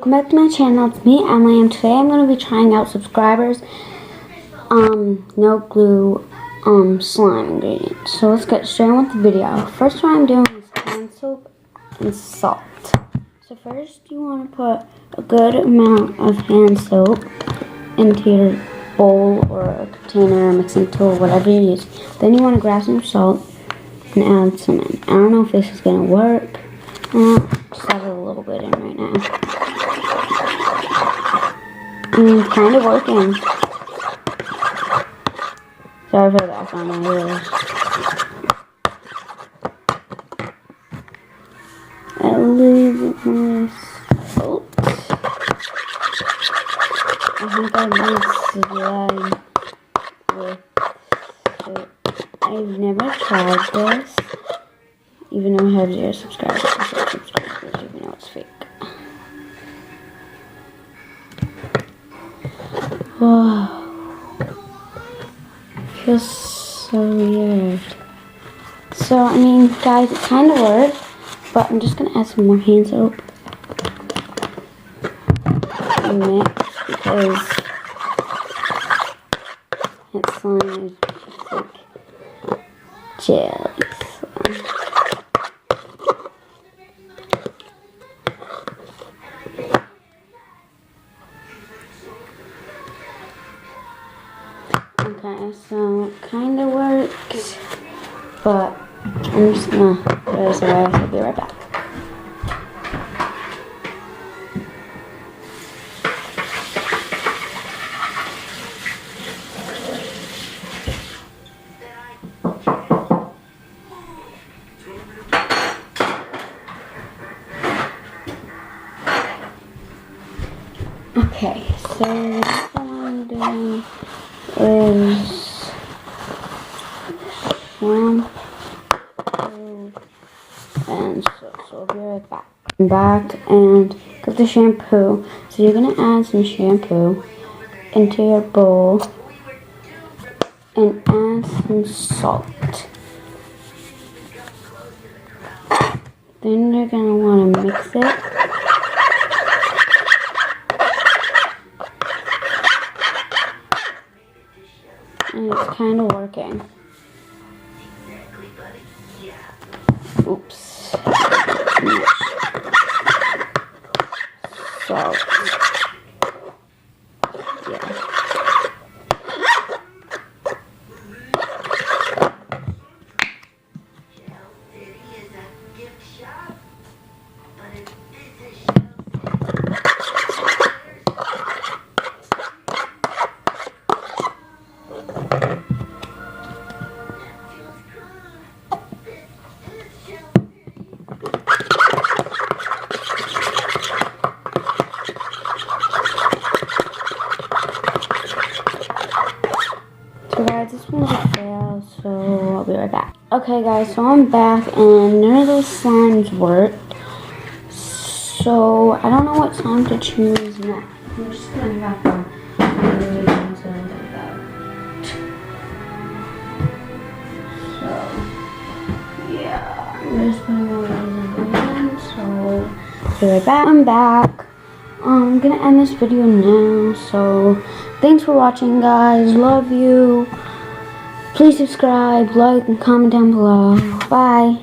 welcome back to my channel. It's me, Emily, and today I'm going to be trying out Subscribers no glue slime ingredients. So let's get straight on with the video. First one I'm doing is hand soap and salt. So first you want to put a good amount of hand soap into your bowl or a container or mixing tool, whatever you use. Then you want to grab some salt and add some in. I don't know if this is going to work. Just add a little bit in right now. Kind of working. Sorry for the background noise. A little bit more salt. I think I mixed slime with soap. I've never tried this, even though I have 0 subscribers. Even though it's fake. Wow. Feels so weird. So, I mean, guys, it kind of worked, but I'm just going to add some more hand soap and mix because that slime is just like jelly slime. Okay, so it kind of works, but I'm just gonna throw this away. I'll be right back. Okay, so what I'm doing is shampoo and soap. So I'll be right back. I'm back and got the shampoo. So you're gonna add some shampoo into your bowl and add some salt. Then you're gonna want to mix it. And it's kind of working. Oops. So, yeah. So guys, this one's a fail, so I'll be right back. Okay guys, so I'm back and none of those slimes worked. So I don't know what slime to choose next. I'm just gonna wrap them. So yeah, I'm just putting all these ingredients. So I'll be right back. I'm back. I'm gonna end this video now, so thanks for watching guys, love you, please subscribe, like, and comment down below, bye.